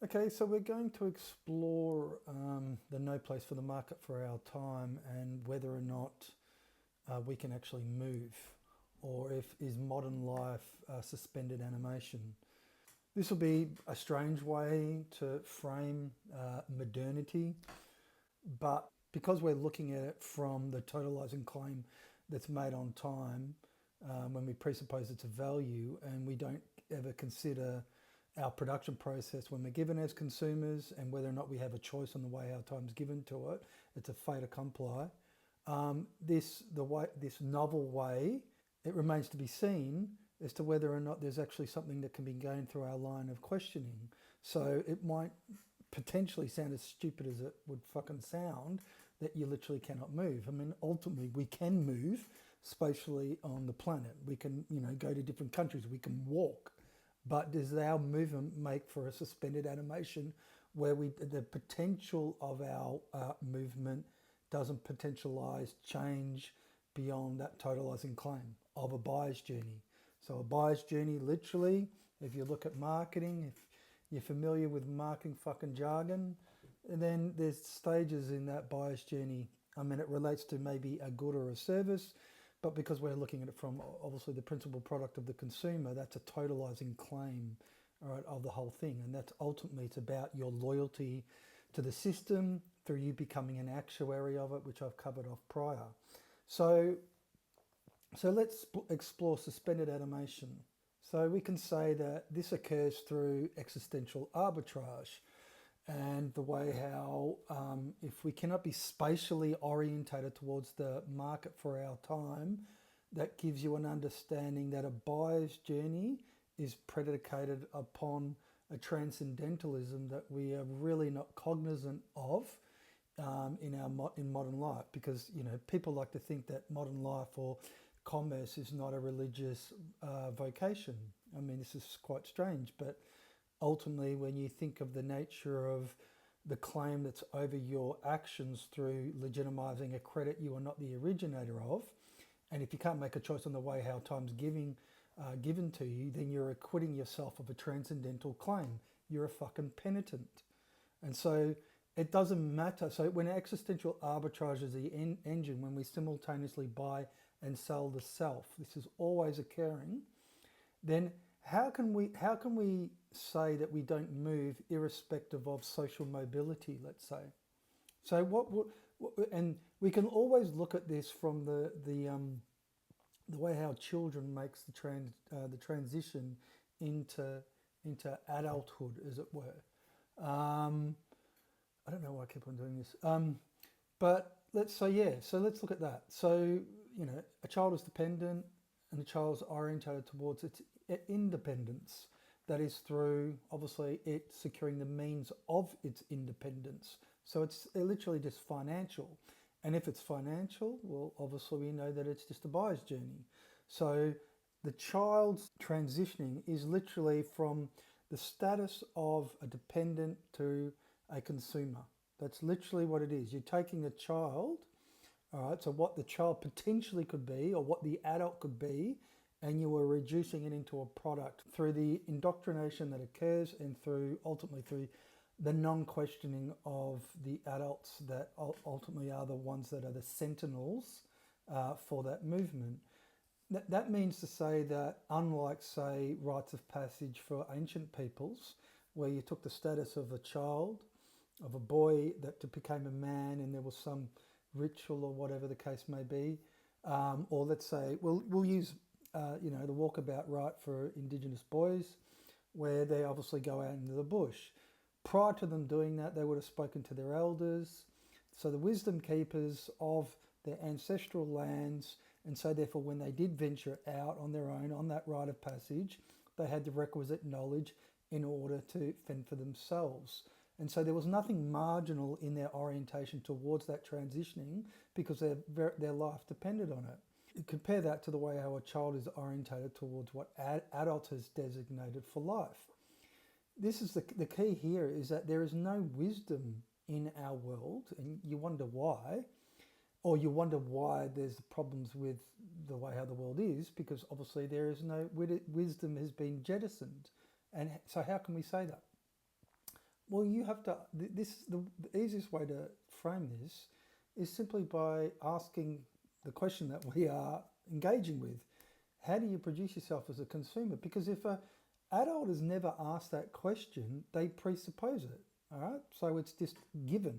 Okay, so we're going to explore the no place for the market for our time and whether or not we can actually move, or if is modern life suspended animation. This will be a strange way to frame modernity, but because we're looking at it from the totalizing claim that's made on time, when we presuppose it's a value and we don't ever consider our production process when we're given as consumers and whether or not we have a choice on the way our time's given to it, it's a fait accompli. This novel way, it remains to be seen as to whether or not there's actually something that can be gained through our line of questioning. So it might potentially sound as stupid as it would fucking sound that you literally cannot move. I mean, ultimately, we can move spatially on the planet. We can, go to different countries. We can walk. But does our movement make for a suspended animation where the potential of our movement doesn't potentialize change beyond that totalizing claim of a buyer's journey? So a buyer's journey, literally, if you look at marketing, if you're familiar with marketing fucking jargon, and then there's stages in that buyer's journey. I mean, it relates to maybe a good or a service, but because we're looking at it from obviously the principal product of the consumer, that's a totalizing claim, all right, of the whole thing. And that's ultimately, it's about your loyalty to the system through you becoming an actuary of it, which I've covered off prior. So, so let's explore suspended animation. So we can say that this occurs through existential arbitrage and the way how if we cannot be spatially orientated towards the market for our time, that gives you an understanding that a buyer's journey is predicated upon a transcendentalism that we are really not cognizant of in modern life, because people like to think that modern life or commerce is not a religious vocation. I mean, this is quite strange, but ultimately, when you think of the nature of the claim that's over your actions through legitimizing a credit you are not the originator of, and if you can't make a choice on the way how time's given to you, then you're acquitting yourself of a transcendental claim. You're a fucking penitent. And so it doesn't matter. So when existential arbitrage is the engine, when we simultaneously buy and sell the self, this is always occurring, then how can we say that we don't move irrespective of social mobility, let's say? So and we can always look at this from the way how children makes the transition into adulthood, as it were. Um, I don't know why I keep on doing this. But so let's look at that. So, a child is dependent and the child's orientated towards its independence. That is through, obviously, it securing the means of its independence. So it's literally just financial. And if it's financial, well, obviously we know that it's just a buyer's journey. So the child's transitioning is literally from the status of a dependent to a consumer. That's literally what it is. You're taking a child, all right, so what the child potentially could be or what the adult could be, and you are reducing it into a product through the indoctrination that occurs and through ultimately through the non-questioning of the adults that ultimately are the ones that are the sentinels for that movement. That means to say that unlike, say, rites of passage for ancient peoples, where you took the status of a child, of a boy that became a man, and there was some ritual or whatever the case may be, or let's say we'll use the walkabout rite for Indigenous boys, where they obviously go out into the bush. Prior to them doing that, they would have spoken to their elders, so the wisdom keepers of their ancestral lands, and so therefore when they did venture out on their own on that rite of passage, they had the requisite knowledge in order to fend for themselves. And so there was nothing marginal in their orientation towards that transitioning because their life depended on it. Compare that to the way how a child is orientated towards what adult has designated for life. This is the key here, is that there is no wisdom in our world, and you wonder why, or you wonder why there's problems with the way how the world is, because obviously there is no wisdom has been jettisoned. And so how can we say that? Well, you have to. The easiest way to frame this is simply by asking the question that we are engaging with: how do you produce yourself as a consumer? Because if a adult has never asked that question, they presuppose it. All right, so it's just given.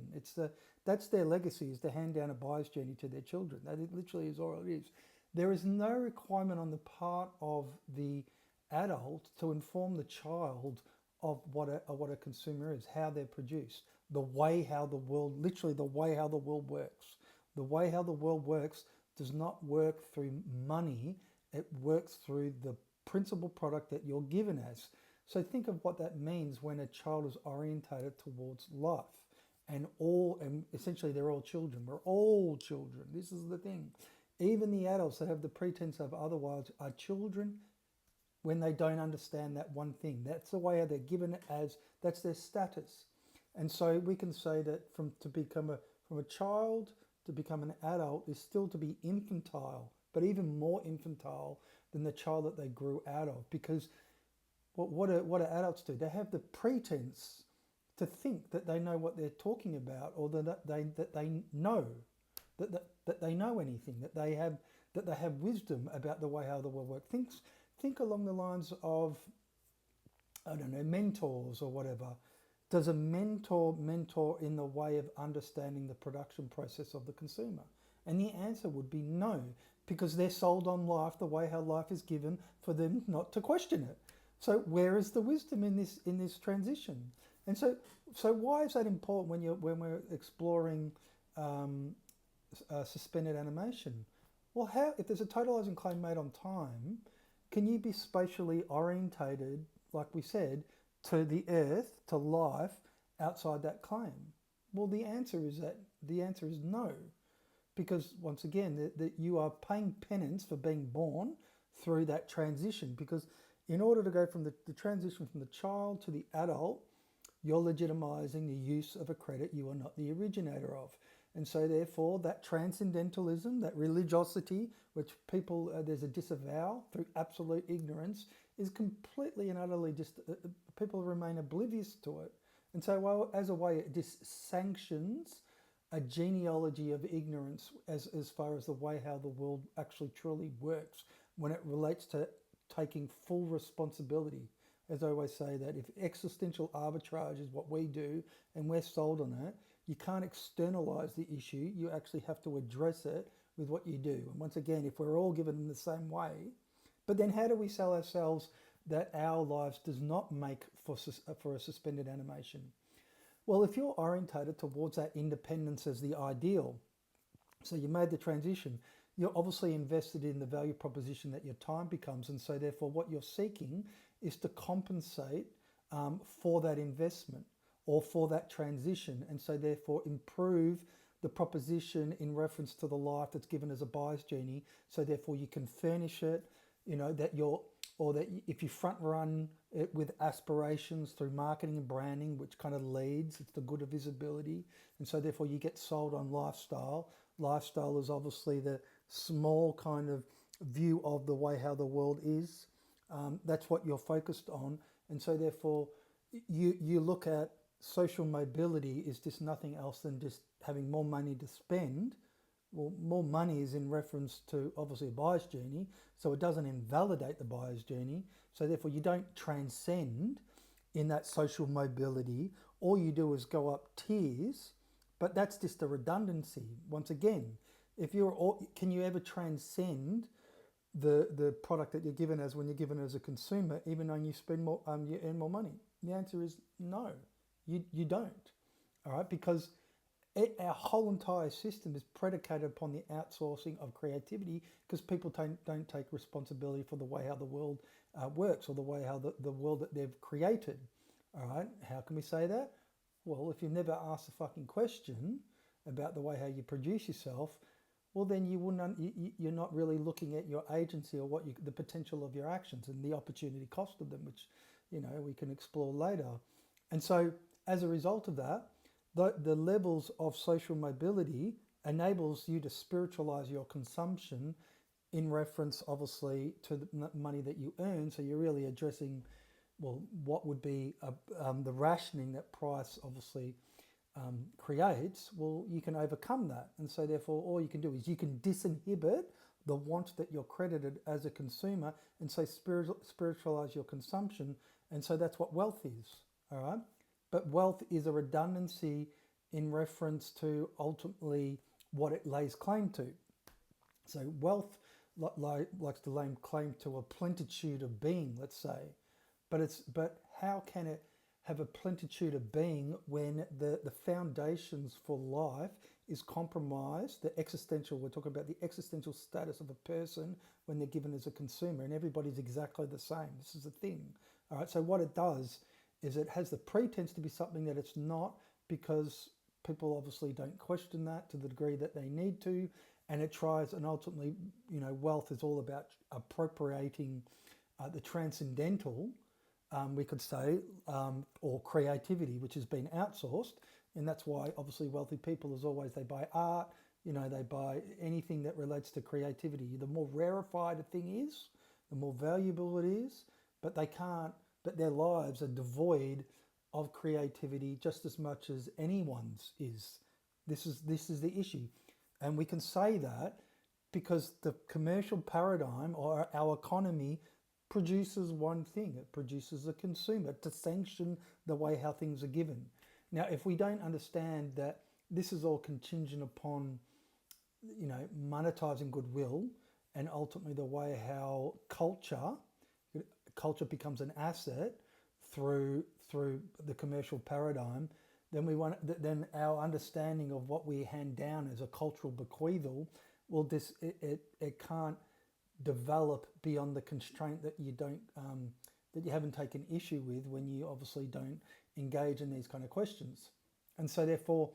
That's their legacy, is to hand down a buyer's journey to their children. That it literally is all it is. There is no requirement on the part of the adult to inform the child of what a consumer is, how they're produced, the way how the world, literally the way how the world works. The way how the world works does not work through money, it works through the principal product that you're given as. So think of what that means when a child is orientated towards life. And essentially they're all children. We're all children. This is the thing. Even the adults that have the pretense of otherwise are children when they don't understand that one thing. That's the way they're given as, that's their status. And so we can say that from a child to become an adult is still to be infantile, but even more infantile than the child that they grew out of. Because what do adults do? They have the pretense to think that they know what they're talking about, or that they know that they know anything, that they have wisdom about the way how the world works. Think along the lines of, I don't know, mentors or whatever. Does a mentor in the way of understanding the production process of the consumer? And the answer would be no, because they're sold on life the way how life is given for them not to question it. So where is the wisdom in this transition? And so why is that important when we're exploring suspended animation? Well, if there's a totalizing claim made on time, can you be spatially orientated, like we said, to the earth, to life, outside that claim? Well, the answer is no, because once again, that you are paying penance for being born through that transition. Because in order to go from the transition from the child to the adult, you're legitimizing the use of a credit you are not the originator of. And so therefore that transcendentalism, that religiosity, which people, there's a disavow through absolute ignorance, is completely and utterly just, people remain oblivious to it. And so, well, as a way, it just sanctions a genealogy of ignorance as far as the way how the world actually truly works when it relates to taking full responsibility. As I always say, that if existential arbitrage is what we do and we're sold on it, you can't externalize the issue. You actually have to address it with what you do. And once again, if we're all given in the same way, but then how do we sell ourselves that our lives does not make for a suspended animation? Well, if you're orientated towards that independence as the ideal, so you made the transition, you're obviously invested in the value proposition that your time becomes. And so therefore what you're seeking is to compensate for that investment or for that transition. And so therefore improve the proposition in reference to the life that's given as a buyer's journey. So therefore you can furnish it, that if you front run it with aspirations through marketing and branding, which kind of leads, it's the good of visibility. And so therefore you get sold on lifestyle. Lifestyle is obviously the small kind of view of the way how the world is. That's what you're focused on. And so therefore you look at social mobility is just nothing else than just having more money to spend. Well, more money is in reference to obviously a buyer's journey, so it doesn't invalidate the buyer's journey. So therefore you don't transcend in that social mobility. All you do is go up tiers, but that's just a redundancy. Once again, can you ever transcend the product that you're given as when you're given as a consumer, even though you spend more, you earn more money? The answer is no, you don't. All right, because our whole entire system is predicated upon the outsourcing of creativity, because people don't take responsibility for the way how the world works, or the way how the world that they've created. All right, how can we say that? Well, if you've never asked a fucking question about the way how you produce yourself, well then you're not really looking at your agency or the potential of your actions and the opportunity cost of them, which we can explore later. And so as a result of that, the levels of social mobility enables you to spiritualize your consumption in reference, obviously, to the money that you earn. So you're really addressing well, what would be the rationing that price obviously creates, well, you can overcome that. And so therefore, all you can do is you can disinhibit the want that you're credited as a consumer, and so spiritualize your consumption. And so that's what wealth is, all right? But wealth is a redundancy in reference to ultimately what it lays claim to. So wealth likes to lay claim to a plenitude of being, let's say, but how can it have a plenitude of being when the foundations for life is compromised? The existential, we're talking about the existential status of a person when they're given as a consumer, and everybody's exactly the same. This is the thing. All right, so what it does is it has the pretense to be something that it's not, because people obviously don't question that to the degree that they need to, and it tries, and ultimately, wealth is all about appropriating the transcendental, we could say, or creativity, which has been outsourced. And that's why obviously wealthy people, as always, they buy art, they buy anything that relates to creativity. The more rarefied a thing is, the more valuable it is, but their lives are devoid of creativity just as much as anyone's is. This is the issue. And we can say that because the commercial paradigm, or our economy, produces one thing. It produces a consumer to sanction the way how things are given. Now, if we don't understand that this is all contingent upon, monetizing goodwill, and ultimately the way how culture becomes an asset through the commercial paradigm, then our understanding of what we hand down as a cultural bequeathal it can't develop beyond the constraint that you haven't taken issue with when you obviously don't engage in these kind of questions. And so therefore,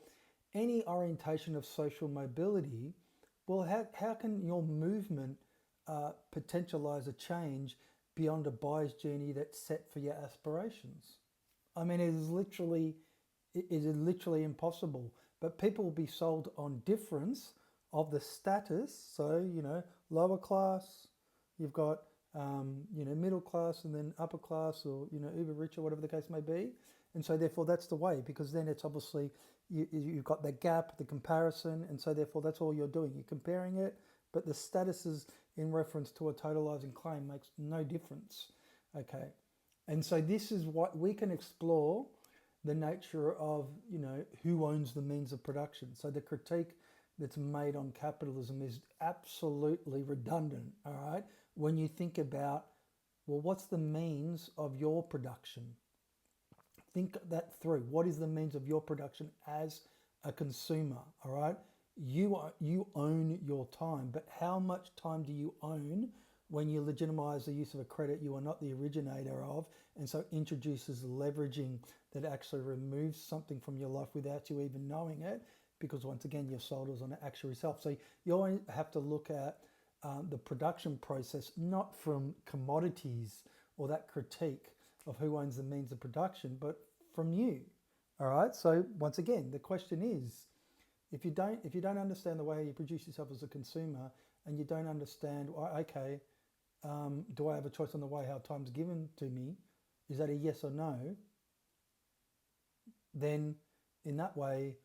any orientation of social mobility, well, how can your movement potentialize a change beyond a buyer's journey that's set for your aspirations? I mean, it is literally impossible. But people will be sold on difference of the status. So, lower class, you've got, middle class, and then upper class, or, uber rich, or whatever the case may be. And so therefore that's the way, because then it's obviously, you've got the gap, the comparison, and so therefore that's all you're doing. You're comparing it, but the statuses in reference to a totalizing claim makes no difference. Okay. And so this is what we can explore, the nature of, who owns the means of production. So the critique that's made on capitalism is absolutely redundant, all right? When you think about, well, what's the means of your production? Think that through. What is the means of your production as a consumer, all right? You own your time, but how much time do you own when you legitimize the use of a credit you are not the originator of, and so introduces leveraging that actually removes something from your life without you even knowing it, because once again, you've sold us on an actual self. So you always have to look at the production process, not from commodities or that critique of who owns the means of production, but from you. All right. So once again, the question is, if you don't understand the way you produce yourself as a consumer, and you don't understand, okay, do I have a choice on the way how time's given to me? Is that a yes or no? Then in that way,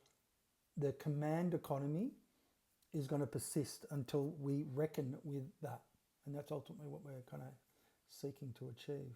the command economy is going to persist until we reckon with that. And that's ultimately what we're kind of seeking to achieve.